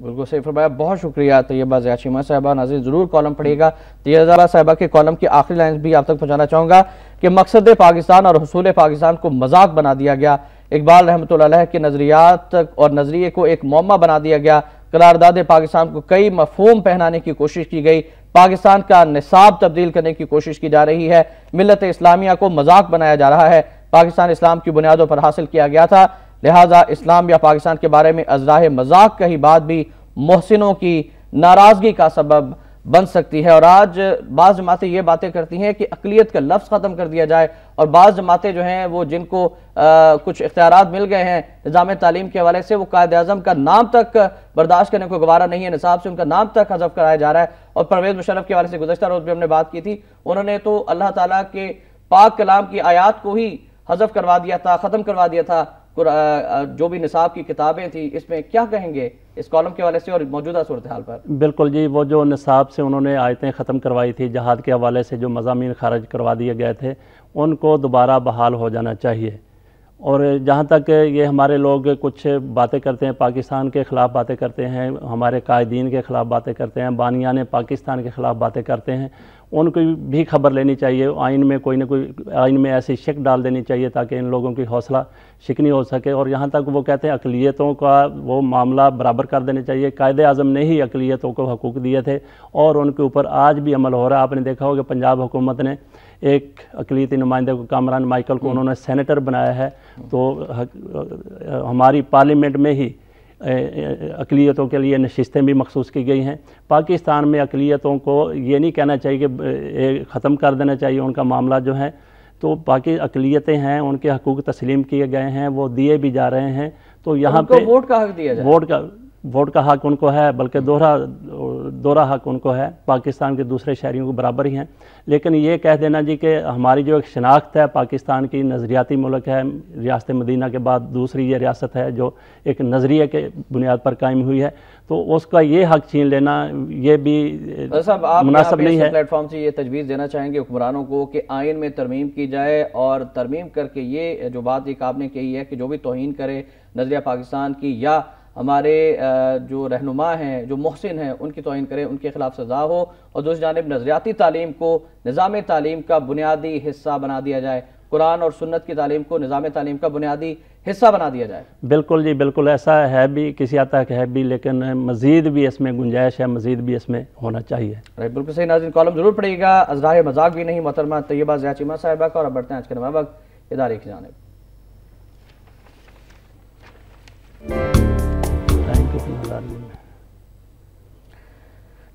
بالکل صحیح فرمایا، بہت شکریہ طیبہ ضیاء چیمہ صاحبہ. ناظرین ضرور کالم پڑھیے گا. طیبہ صاحبہ کے کالم کی آخری لائنز بھی آپ تک پہنچانا چاہوں گا کہ مقصد پاکستان اور حصول پاکستان کو مذاق بنا دیا گیا. اقبال رحمۃ اللہ علیہ کے نظریات اور نظریے کو ایک معمہ بنا دیا گیا. قرارداد پاکستان کو کئی مفہوم پہنانے کی کوشش کی گئی. پاکستان کا نصاب تبدیل کرنے کی کوشش کی جا رہی ہے. ملت اسلامیہ کو مذاق بنایا جا رہا ہے. پاکستان اسلام کی بنیادوں پر حاصل کیا گیا تھا، لہٰذا اسلام یا پاکستان کے بارے میں ازراہ مذاق کہی بات بھی محسنوں کی ناراضگی کا سبب بن سکتی ہے. اور آج بعض جماعتیں یہ باتیں کرتی ہیں کہ اقلیت کا لفظ ختم کر دیا جائے، اور بعض جماعتیں جو ہیں وہ جن کو کچھ اختیارات مل گئے ہیں نظام تعلیم کے حوالے سے، وہ قائد اعظم کا نام تک برداشت کرنے کو گوارا نہیں ہے، نصاب سے ان کا نام تک حذف کرایا جا رہا ہے. اور پرویز مشرف کے حوالے سے گزشتہ روز بھی ہم نے بات کی تھی، انہوں نے تو اللہ تعالیٰ کے پاک کلام کی آیات کو ہی حذف کروا دیا تھا، ختم کروا دیا تھا. جو بھی نصاب کی کتابیں تھیں، اس میں کیا کہیں گے اس کالم کے حوالے سے اور موجودہ صورتحال پر؟ بالکل جی، وہ جو نصاب سے انہوں نے آیتیں ختم کروائی تھی، جہاد کے حوالے سے جو مضامین خارج کروا دیے گئے تھے، ان کو دوبارہ بحال ہو جانا چاہیے. اور جہاں تک یہ ہمارے لوگ کچھ باتیں کرتے ہیں، پاکستان کے خلاف باتیں کرتے ہیں، ہمارے قائدین کے خلاف باتیں کرتے ہیں، بانیان پاکستان کے خلاف باتیں کرتے ہیں، ان کو بھی خبر لینی چاہیے. آئین میں کوئی نہ کوئی آئین میں ایسی شک ڈال دینی چاہیے تاکہ ان لوگوں کی حوصلہ شکنی ہو سکے. اور یہاں تک وہ کہتے ہیں اقلیتوں کا وہ معاملہ برابر کر دینے چاہیے. قائد اعظم نے ہی اقلیتوں کو حقوق دیے تھے اور ان کے اوپر آج بھی عمل ہو رہا ہے. آپ نے دیکھا ہوگا پنجاب حکومت نے ایک اقلیتی نمائندے کو، کامران مائیکل کو، انہوں نے سینیٹر بنایا ہے. تو ہماری پارلیمنٹ میں ہی اقلیتوں کے لیے نشستیں بھی مخصوص کی گئی ہیں. پاکستان میں اقلیتوں کو یہ نہیں کہنا چاہیے کہ ختم کر دینا چاہیے ان کا معاملہ جو ہے. تو باقی اقلیتیں ہیں، ان کے حقوق تسلیم کیے گئے ہیں، وہ دیے بھی جا رہے ہیں. تو یہاں پہ ووٹ کا حق دیا جائے، ووٹ کا حق ان کو ہے، بلکہ دوہرا حق ان کو ہے. پاکستان کے دوسرے شہریوں کو برابر ہی ہیں. لیکن یہ کہہ دینا جی کہ ہماری جو ایک شناخت ہے پاکستان کی، نظریاتی ملک ہے، ریاست مدینہ کے بعد دوسری یہ ریاست ہے جو ایک نظریے کے بنیاد پر قائم ہوئی ہے، تو اس کا یہ حق چھین لینا یہ بھی مناسب نہیں ہے. پلیٹ فارم سے یہ تجویز دینا چاہیں گے حکمرانوں کو کہ آئین میں ترمیم کی جائے، اور ترمیم کر کے یہ جو بات ایک آپ نے کہی ہے کہ جو بھی توہین کرے نظریہ پاکستان کی یا ہمارے جو رہنما ہیں، جو محسن ہیں، ان کی توہین کرے، ان کے خلاف سزا ہو. اور دوسری جانب نظریاتی تعلیم کو نظام تعلیم کا بنیادی حصہ بنا دیا جائے، قرآن اور سنت کی تعلیم کو نظام تعلیم کا بنیادی حصہ بنا دیا جائے. بالکل جی، بالکل ایسا ہے بھی، کسی حد تک ہے بھی، لیکن مزید بھی اس میں گنجائش ہے، مزید بھی اس میں ہونا چاہیے. بالکل صحیح. ناظرین کالم ضرور پڑھیے گا. ازراہ مذاق بھی نہیں محترمہ طیبہ ضیاء چیمہ صاحبہ کا. اور اب بڑھتے ہیں آج کے نمائے وقت ادارے کی جانب.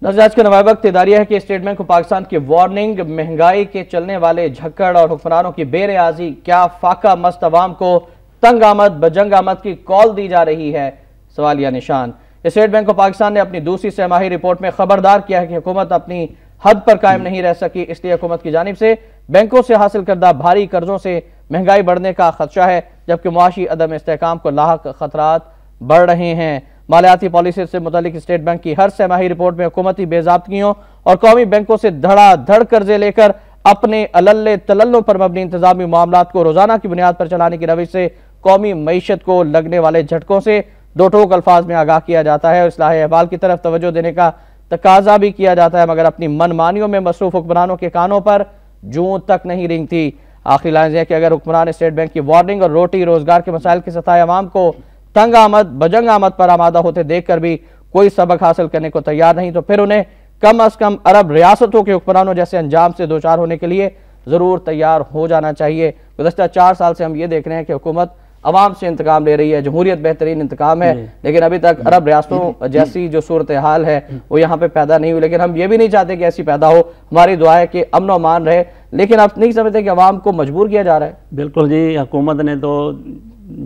ناظرین آج کا نمائے وقت اداریہ ہے کہ اسٹیٹ بینک آف پاکستان کی وارننگ، مہنگائی کے چلنے والے جھکڑ اور حکمرانوں کی بے ریاضی، کیا فاقہ مست عوام کو تنگ آمد بجنگ آمد کی کال دی جا رہی ہے؟ سوالیہ نشان. اسٹیٹ بینک آف پاکستان نے اپنی دوسری سہ ماہی رپورٹ میں خبردار کیا ہے کہ حکومت اپنی حد پر قائم نہیں رہ سکی، اس لیے حکومت کی جانب سے بینکوں سے حاصل کردہ بھاری قرضوں سے مہنگائی بڑھنے کا خدشہ ہے، جبکہ معاشی عدم استحکام کو لاحق خطرات بڑھ رہے ہیں. مالیاتی پالیسی سے متعلق اسٹیٹ بینک کی ہر سہ ماہی رپورٹ میں حکومتی بے ضابطگیوں اور قومی بینکوں سے دھڑا دھڑ قرضے لے کر اپنے اللے تللوں پر مبنی انتظامی معاملات کو روزانہ کی بنیاد پر چلانے کی روش سے قومی معیشت کو لگنے والے جھٹکوں سے دو ٹوک الفاظ میں آگاہ کیا جاتا ہے اور اصلاح احوال کی طرف توجہ دینے کا تقاضا بھی کیا جاتا ہے، مگر اپنی من مانیوں میں مصروف حکمرانوں کے کانوں پر جوں تک نہیں رینگتی. آخری لائنز ہے کہ اگر حکمران اسٹیٹ بینک کی وارننگ اور روٹی روزگار کے مسائل کے سطح عوام کو تنگ آمد بجنگ آمد پر آمادہ ہوتے دیکھ کر بھی کوئی سبق حاصل کرنے کو تیار نہیں، تو پھر انہیں کم از کم عرب ریاستوں کے حکمرانوں جیسے انجام سے دوچار ہونے کے لیے ضرور تیار ہو جانا چاہیے. گزشتہ 4 سال سے ہم یہ دیکھ رہے ہیں کہ حکومت عوام سے انتقام لے رہی ہے. جمہوریت بہترین انتقام ہے، لیکن ابھی تک عرب ریاستوں جیسی جو صورتحال ہے وہ یہاں پہ پیدا نہیں ہوئی. لیکن ہم یہ بھی نہیں چاہتے کہ ایسی پیدا ہو. ہماری دعا ہے کہ امن و امان رہے، لیکن آپ نہیں سمجھتے کہ عوام کو مجبور کیا جا رہا ہے؟ بالکل جی، حکومت نے تو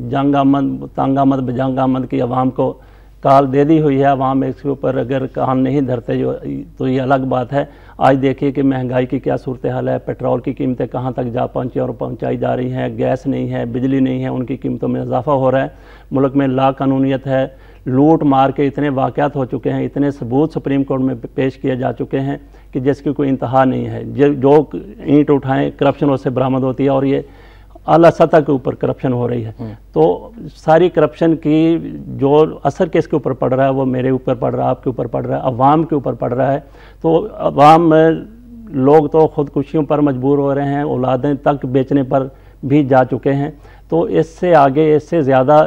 جنگ آمد تنگ آمد بجنگ آمد کی عوام کو کال دے دی ہوئی ہے. عوام اس کے اوپر اگر کان نہیں دھرتے تو یہ الگ بات ہے. آج دیکھیے کہ مہنگائی کی کیا صورتحال ہے، پیٹرول کی قیمتیں کہاں تک جا پہنچی اور پہنچائی جا رہی ہیں، گیس نہیں ہے، بجلی نہیں ہے، ان کی قیمتوں میں اضافہ ہو رہا ہے. ملک میں لا قانونیت ہے، لوٹ مار کے اتنے واقعات ہو چکے ہیں، اتنے ثبوت سپریم کورٹ میں پیش کیے جا چکے ہیں کہ جس کی کوئی انتہا نہیں ہے. جو اینٹ اٹھائیں کرپشن اس سے برآمد ہوتی ہے. اور یہ اعلیٰ سطح کے اوپر کرپشن ہو رہی ہے. تو ساری کرپشن کی جو اثر کس کے اوپر پڑ رہا ہے وہ میرے اوپر پڑ رہا ہے, آپ کے اوپر پڑ رہا ہے, عوام کے اوپر پڑ رہا ہے. تو عوام لوگ تو خودکشیوں پر مجبور ہو رہے ہیں, اولادیں تک بیچنے پر بھی جا چکے ہیں. تو اس سے آگے اس سے زیادہ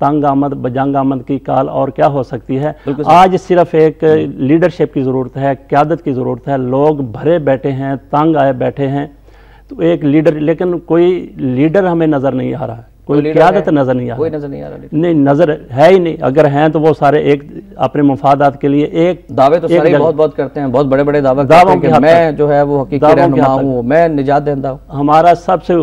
تنگ آمد بجنگ آمد کی کال اور کیا ہو سکتی ہے. آج صرف ایک لیڈرشپ کی ضرورت ہے, قیادت کی ضرورت ہے. لوگ بھرے بیٹھے ہیں, تنگ آئے بیٹھے ہیں. تو ایک لیڈر, لیکن کوئی لیڈر ہمیں نظر نہیں آ رہا, کوئی قیادت نظر نہیں آ رہا, کوئی نظر نہیں آ رہا, نہیں نظر ہے ہی نہیں. اگر ہیں تو وہ سارے ایک اپنے مفادات کے لیے ایک دعوے تو سارے بہت کرتے ہیں, بہت بڑے بڑے دعوے کرتے ہیں کہ میں جو ہے وہ حقیقی رہنما ہوں, میں نجات دہندہ ہوں. ہمارا سب سے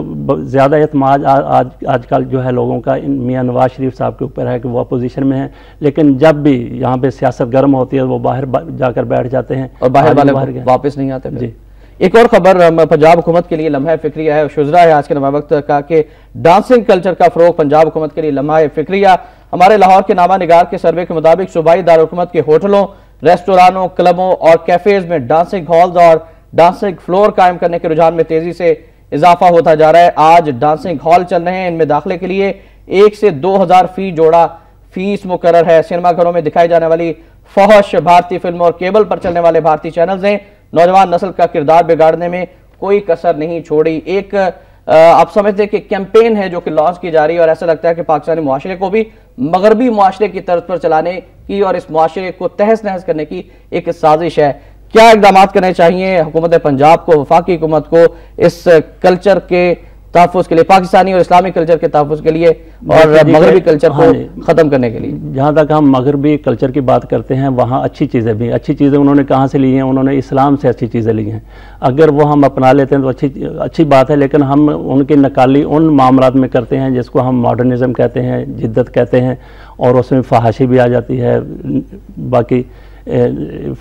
زیادہ اعتماد آج کل جو ہے لوگوں کا میاں نواز شریف صاحب کے اوپر ہے کہ وہ اپوزیشن میں ہیں, لیکن جب بھی یہاں پہ سیاست گرم ہوتی ہے وہ باہر جا کر بیٹھ جاتے ہیں اور باہر والے واپس نہیں آتے. جی ایک اور خبر پنجاب حکومت کے لیے لمحہ فکریہ ہے, شجرا ہے آج کے نامہ وقت کا کہ ڈانسنگ کلچر کا فروغ پنجاب حکومت کے لیے لمحہ فکریہ. ہمارے لاہور کے نامہ نگار کے سروے کے مطابق صوبائی دارالحکومت کے ہوٹلوں, ریسٹورانوں, کلبوں اور کیفیز میں ڈانسنگ ہالز اور ڈانسنگ فلور قائم کرنے کے رجحان میں تیزی سے اضافہ ہوتا جا رہا ہے. آج ڈانسنگ ہال چل رہے ہیں, ان میں داخلے کے لیے 1 سے 2000 فی جوڑا فیس مقرر ہے. سینما گھروں میں دکھائی جانے والی فحش بھارتی فلموں اور کیبل پر چلنے والے بھارتی چینلز ہیں. نوجوان نسل کا کردار بگاڑنے میں کوئی کسر نہیں چھوڑی. ایک آپ سمجھتے ہیں کہ کیمپین ہے جو کہ لانچ کی جا رہی ہے, اور ایسا لگتا ہے کہ پاکستانی معاشرے کو بھی مغربی معاشرے کی طرز پر چلانے کی اور اس معاشرے کو تہس نہس کرنے کی ایک سازش ہے. کیا اقدامات کرنے چاہیے حکومت پنجاب کو, وفاقی حکومت کو اس کلچر کے تحفظ کے لیے, پاکستانی اور اسلامی کلچر کے تحفظ کے لیے اور مغربی کلچر کو ختم کرنے کے لیے؟ جہاں تک ہم مغربی کلچر کی بات کرتے ہیں وہاں اچھی چیزیں بھی, اچھی چیزیں انہوں نے کہاں سے لی ہیں, انہوں نے اسلام سے اچھی چیزیں لی ہیں. اگر وہ ہم اپنا لیتے ہیں تو اچھی بات ہے, لیکن ہم ان کی نقالی ان معاملات میں کرتے ہیں جس کو ہم ماڈرنزم کہتے ہیں, جدت کہتے ہیں, اور اس میں فحاشی بھی آ جاتی ہے, باقی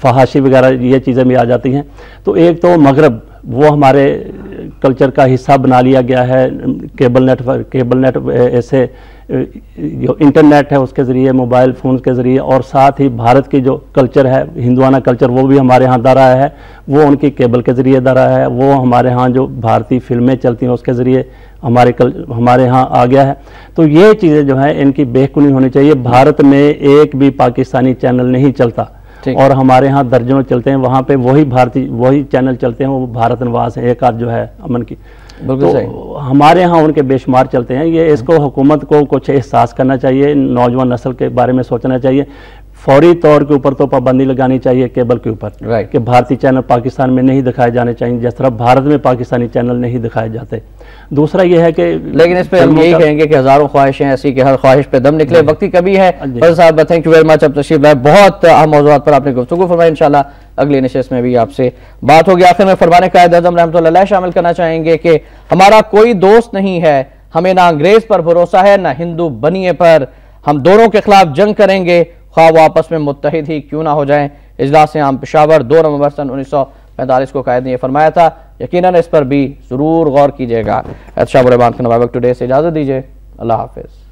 فحاشی وغیرہ یہ چیزیں بھی آ جاتی ہیں. تو ایک تو مغرب وہ ہمارے کلچر کا حصہ بنا لیا گیا ہے. کیبل نیٹ ایسے جو انٹرنیٹ ہے اس کے ذریعے, موبائل فون کے ذریعے, اور ساتھ ہی بھارت کی جو کلچر ہے ہندوانہ کلچر وہ بھی ہمارے ہاں دار آیا ہے, وہ ان کی کیبل کے ذریعے دار آیا ہے. وہ ہمارے ہاں جو بھارتی فلمیں چلتی ہیں اس کے ذریعے ہمارے ہاں آ گیا ہے. تو یہ چیزیں جو ہیں ان کی بہتری ہونی چاہیے. بھارت میں ایک بھی پاکستانی چینل نہیں چلتا, اور ہمارے ہاں درجنوں چلتے ہیں. وہاں پہ وہی چینل چلتے ہیں, وہ بھارت نواز ہے, ایک آدھ جو ہے امن کی. تو ہمارے ہاں ان کے بے شمار چلتے ہیں. یہ اس کو حکومت کو کچھ احساس کرنا چاہیے, نوجوان نسل کے بارے میں سوچنا چاہیے. فوری طور کے اوپر تو پابندی لگانی چاہیے کیبل کے اوپر, کہ بھارتی چینل پاکستان میں نہیں دکھائے جانے چاہیے جس طرح بھارت میں پاکستانی چینل نہیں دکھائے جاتے. دوسرا یہ ہے کہ لیکن اس پہ ہم یہی کہیں گے کہ ہزاروں خواہشیں ایسی کہ ہر خواہش پہ دم نکلے. وقتی کبھی ہے فضل صاحب, تھینک یو ویری مچ, اب تشریف لائے, بہت اہم موضوعات پر آپ نے گفتگو فرمائی. انشاءاللہ اگلی نشست میں بھی آپ سے بات ہوگی. آخر میں فرمان قائد اعظم رحمۃ اللہ علیہ شامل کرنا چاہیں گے کہ ہمارا کوئی دوست نہیں ہے, ہمیں نہ انگریز پر بھروسہ ہے نہ ہندو بنیے پر. ہم دونوں کے خلاف جنگ کریں گے خواہ وہ آپس میں متحد ہی کیوں نہ ہو جائیں. اجلاس عام پشاور 2 نومبر سن 1945 کو قائد نے یہ فرمایا تھا. یقیناً اس پر بھی ضرور غور کیجیے گا. احتشام الرحمان کے نوابق ٹوڈے سے اجازت دیجیے. اللہ حافظ.